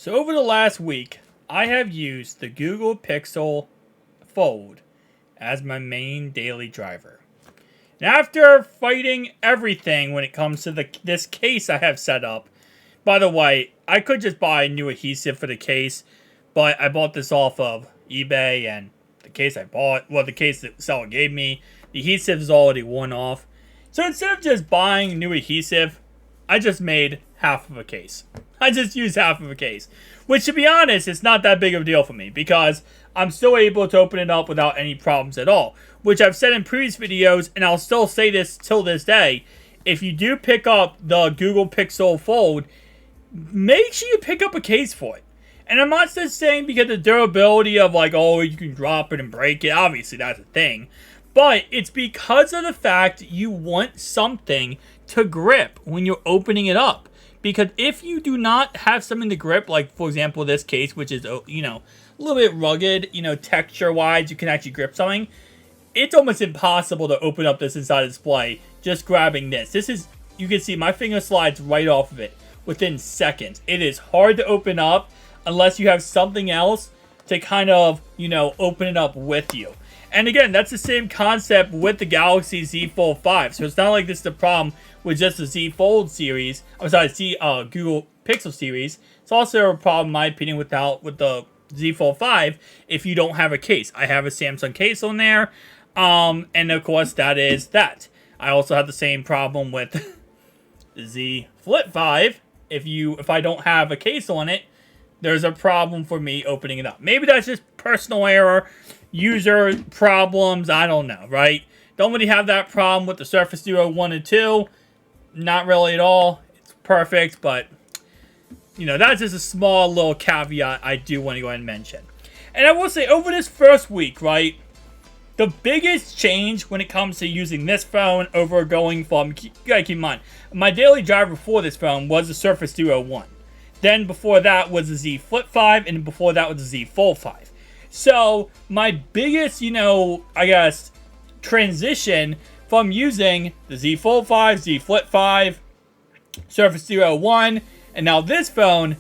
So over the last week, I have used the Google Pixel Fold as my main daily driver. And after fighting everything when it comes to this case I have set up, by the way, I could just buy a new adhesive for the case, but I bought this off of eBay, and the case I bought, well, the case that the seller gave me, the adhesive is already worn off. So instead of just buying new adhesive, I just made half of a case. I just used half of a case. Which, to be honest, it's not that big of a deal for me, because I'm still able to open it up without any problems at all. Which I've said in previous videos, and I'll still say this till this day. If you do pick up the Google Pixel Fold, make sure you pick up a case for it. And I'm not just saying because the durability of like, oh, you can drop it and break it. Obviously, that's a thing. But it's because of the fact you want something to grip when you're opening it up. Because if you do not have something to grip, like, for example, this case, which is, you know, a little bit rugged, you know, texture-wise, you can actually grip something. It's almost impossible to open up this inside display just grabbing this. This is, you can see my finger slides right off of it within seconds. It is hard to open up unless you have something else to kind of, you know, open it up with you. And again, that's the same concept with the Galaxy Z Fold 5. So it's not like this is the problem with just the Z Fold series. I'm sorry, Google Pixel series. It's also a problem, in my opinion, with the Z Fold 5 if you don't have a case. I have a Samsung case on there. And of course, that is that. I also have the same problem with the Z Flip 5. If I don't have a case on it, there's a problem for me opening it up. Maybe that's just personal error, user problems, I don't know, right? Don't really have that problem with the Surface Duo 1 and 2. Not really at all. It's perfect, but, you know, that's just a small little caveat I do want to go ahead and mention. And I will say, over this first week, right, the biggest change when it comes to using this phone over going from, you gotta keep in mind, my daily driver for this phone was the Surface Duo 1. Then before that was the Z Flip 5, and before that was the Z Fold 5. So, my biggest, you know, I guess, transition from using the Z Fold 5, Z Flip 5, Surface Duo 1, and now this phone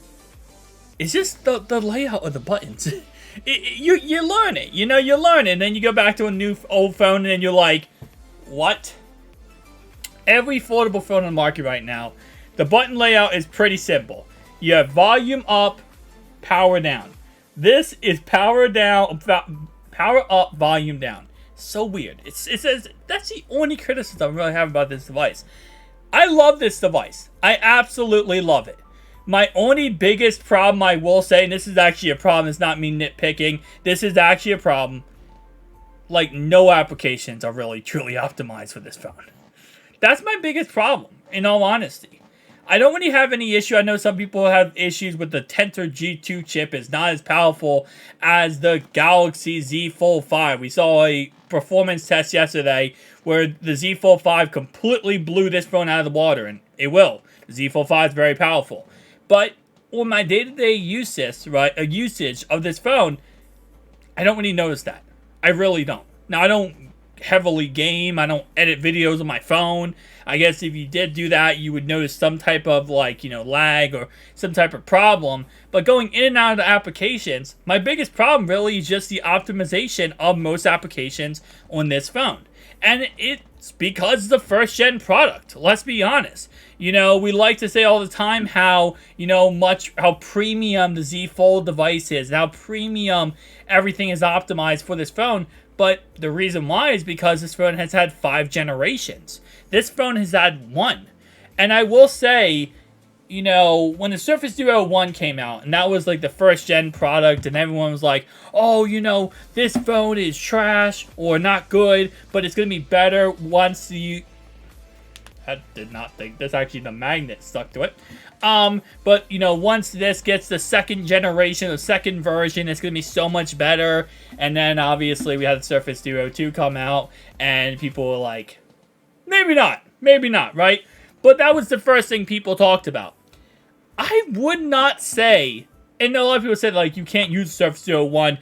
is just the layout of the buttons. You learn it, you know, you learn it, and then you go back to a old phone, and then you're like, what? Every affordable phone on the market right now, the button layout is pretty simple. You have volume up, power down. This is power down, power up, volume down. So weird. It says that's the only criticism I really have about this device. I love this device. I absolutely love it. My only biggest problem I will say, and this is actually a problem, it's not me nitpicking, this is actually a problem, like no applications are really truly optimized for this phone. That's my biggest problem, in all honesty. I don't really have any issue. I know some people have issues with the Tensor G2 chip. It's not as powerful as the Galaxy Z Fold 5. We saw a performance test yesterday where the Z Fold 5 completely blew this phone out of the water, and it will. The Z Fold 5 is very powerful. But on my day-to-day usage, right, usage of this phone, I don't really notice that. I really don't. Now, I don't heavily game. I don't edit videos on my phone. I guess if you did do that, you would notice some type of, like, you know, lag or some type of problem. But going in and out of the applications, my biggest problem really is just the optimization of most applications on this phone. And it's because the first-gen product. Let's be honest. You know, we like to say all the time how, you know, how premium the Z Fold device is, and how premium everything is optimized for this phone. But the reason why is because this phone has had 5 generations. This phone has had 1. And I will say, you know, when the Surface Duo 1 came out, and that was like the first gen product, and everyone was like, oh, you know, this phone is trash or not good, but it's going to be better once you... I did not think that's actually the magnet stuck to it. But, you know, once this gets the second generation, the second version, it's going to be so much better. And then, obviously, we had the Surface Duo 2 come out, and people were like, maybe not, right? But that was the first thing people talked about. I would not say, and a lot of people said, like, you can't use Surface Duo 1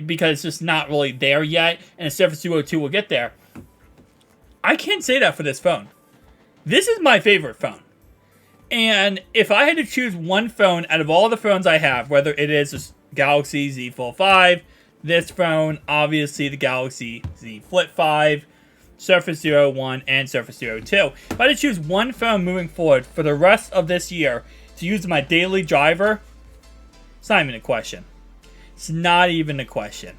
because it's just not really there yet, and the Surface Duo 2 will get there. I can't say that for this phone. This is my favorite phone. And if I had to choose one phone out of all the phones I have, whether it is a Galaxy Z Fold 5, this phone, obviously the Galaxy Z Flip 5, Surface Zero 1, and Surface Zero 2. If I had to choose one phone moving forward for the rest of this year to use my daily driver, it's not even a question. It's not even a question.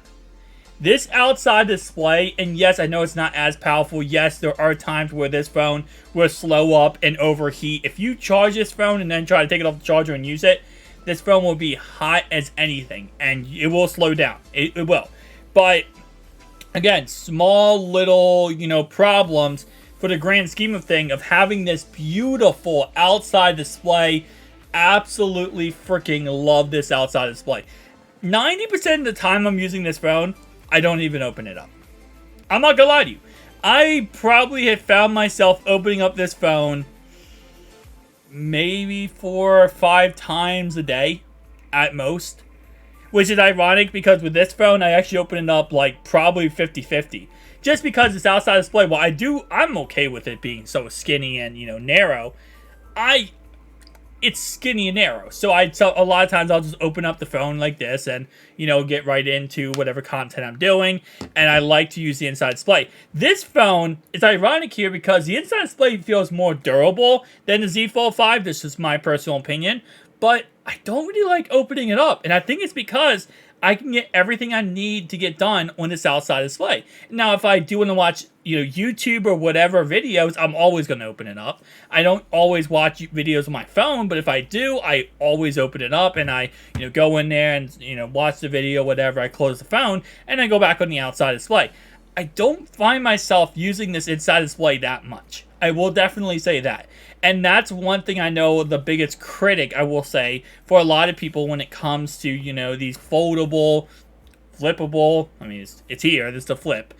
This outside display, and yes, I know it's not as powerful. Yes, there are times where this phone will slow up and overheat. If you charge this phone and then try to take it off the charger and use it, this phone will be hot as anything, and it will slow down. It will. But, again, small little, problems for the grand scheme of thing of having this beautiful outside display. Absolutely freaking love this outside display. 90% of the time I'm using this phone, I don't even open it up. I'm not gonna lie to you. I probably have found myself opening up this phone maybe 4 or 5 times a day at most. Which is ironic because with this phone, I actually open it up like probably 50-50. Just because it's outside display, I'm okay with it being so skinny and, narrow. It's skinny and narrow. So a lot of times I'll just open up the phone like this and, get right into whatever content I'm doing. And I like to use the inside display. This phone is ironic here because the inside display feels more durable than the Z Fold 5. This is my personal opinion. But I don't really like opening it up. And I think it's because I can get everything I need to get done on this outside display. Now, if I do want to watch, YouTube or whatever videos, I'm always going to open it up. I don't always watch videos on my phone, but if I do, I always open it up and I, go in there and, watch the video, whatever. I close the phone and I go back on the outside display. I don't find myself using this inside display that much. I will definitely say that. And that's one thing I know the biggest critic, I will say, for a lot of people when it comes to, these foldable, flippable, it's here, this is the flip,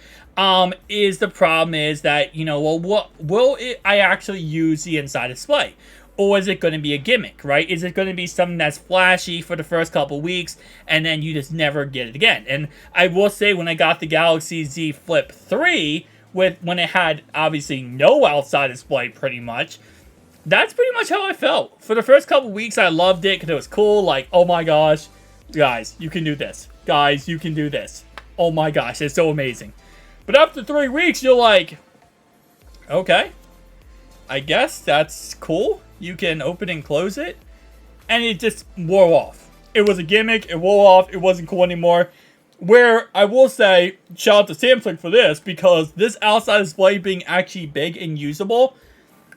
is the problem is that, will I actually use the inside display? Or is it going to be a gimmick, right? Is it going to be something that's flashy for the first couple weeks and then you just never get it again? And I will say when I got the Galaxy Z Flip 3, when it had obviously no outside display pretty much, that's pretty much how I felt. For the first couple weeks, I loved it because it was cool. Like, oh my gosh, guys, you can do this. Guys, you can do this. Oh my gosh, it's so amazing. But after 3 weeks, you're like, okay, I guess that's cool. You can open and close it. And it just wore off. It was a gimmick. It wore off. It wasn't cool anymore. Where I will say, shout out to Samsung for this, because this outside display being actually big and usable,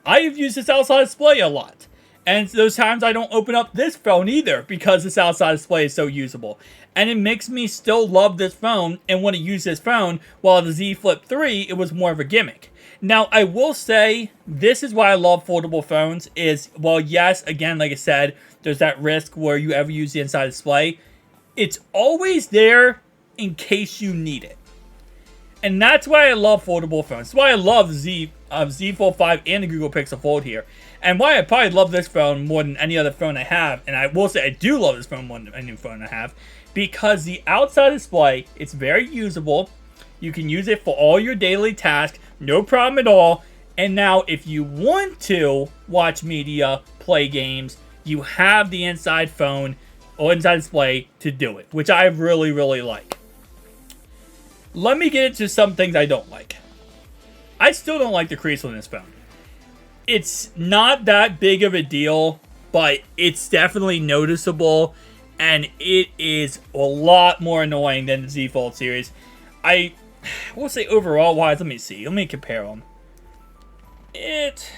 I have used this outside display a lot. And those times I don't open up this phone either because this outside display is so usable. And it makes me still love this phone and want to use this phone, while the Z Flip 3, it was more of a gimmick. Now, I will say, this is why I love foldable phones is, well, yes, again, like I said, there's that risk where you ever use the inside display. It's always there in case you need it. And that's why I love foldable phones. That's why I love Z Fold 5 and the Google Pixel Fold here. And why I probably love this phone more than any other phone I have. And I will say I do love this phone more than any phone I have. Because the outside display, it's very usable. You can use it for all your daily tasks. No problem at all. And now if you want to watch media, play games, you have the inside phone or inside display to do it. Which I really, really like. Let me get into some things I don't like. I still don't like the crease on this phone. It's not that big of a deal, but it's definitely noticeable, and it is a lot more annoying than the Z Fold series. I will say overall wise, let me see. Let me compare them. It's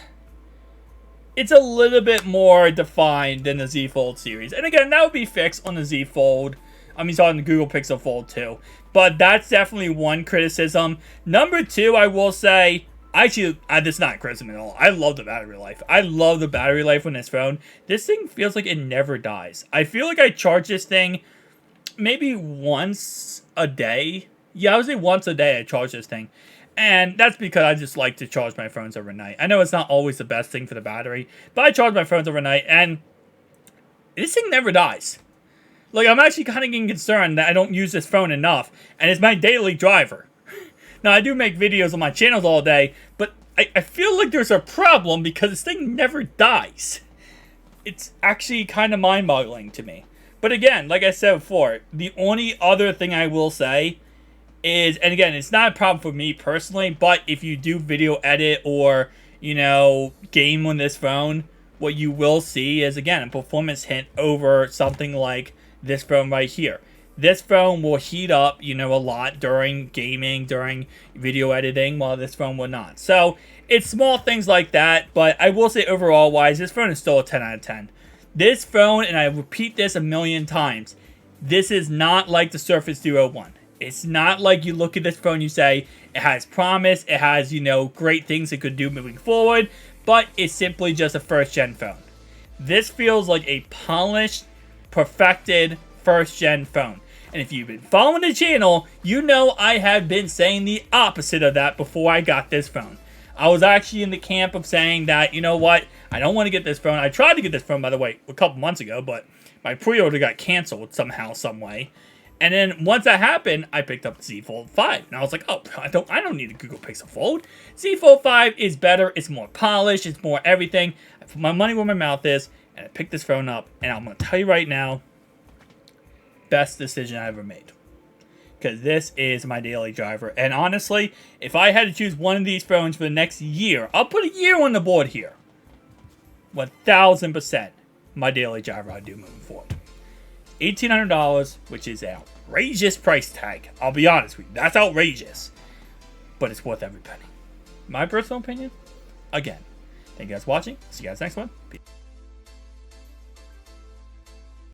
a little bit more defined than the Z Fold series. And again, that would be fixed on the Z Fold. It's on the Google Pixel Fold 2. But that's definitely one criticism. Number 2, I will say, actually, this is not criticism at all. I love the battery life. I love the battery life on this phone. This thing feels like it never dies. I feel like I charge this thing maybe once a day. Yeah, I would say once a day I charge this thing. And that's because I just like to charge my phones overnight. I know it's not always the best thing for the battery, but I charge my phones overnight, and this thing never dies. Like, I'm actually kind of getting concerned that I don't use this phone enough, and it's my daily driver. Now, I do make videos on my channels all day, but I feel like there's a problem because this thing never dies. it's actually kind of mind-boggling to me. But again, like I said before, the only other thing I will say is, and again, it's not a problem for me personally, but if you do video edit or, game on this phone, what you will see is, again, a performance hint over something like this phone right here. This phone will heat up, a lot during gaming, during video editing, while this phone will not. So, it's small things like that, but I will say overall wise, this phone is still a 10 out of 10. This phone, and I repeat this a million times, this is not like the Surface Duo 1. It's not like you look at this phone, you say, it has promise, it has, great things it could do moving forward, but it's simply just a first-gen phone. This feels like a polished, perfected first-gen phone. And if you've been following the channel, you know I have been saying the opposite of that before I got this phone. I was actually in the camp of saying that, you know what, I don't want to get this phone. I tried to get this phone, by the way, a couple months ago, but my pre-order got canceled somehow, some way. And then once that happened, I picked up the Z Fold 5. And I was like, oh, I don't need a Google Pixel Fold. Z Fold 5 is better. It's more polished. It's more everything. I put my money where my mouth is, and I picked this phone up. And I'm going to tell you right now, best decision I ever made. Because this is my daily driver. And honestly, if I had to choose one of these phones for the next year, I'll put a year on the board here. 1,000% my daily driver I do moving forward. $1,800, which is an outrageous price tag. I'll be honest with you. That's outrageous. But it's worth every penny. My personal opinion, again. Thank you guys for watching. See you guys next one. Peace.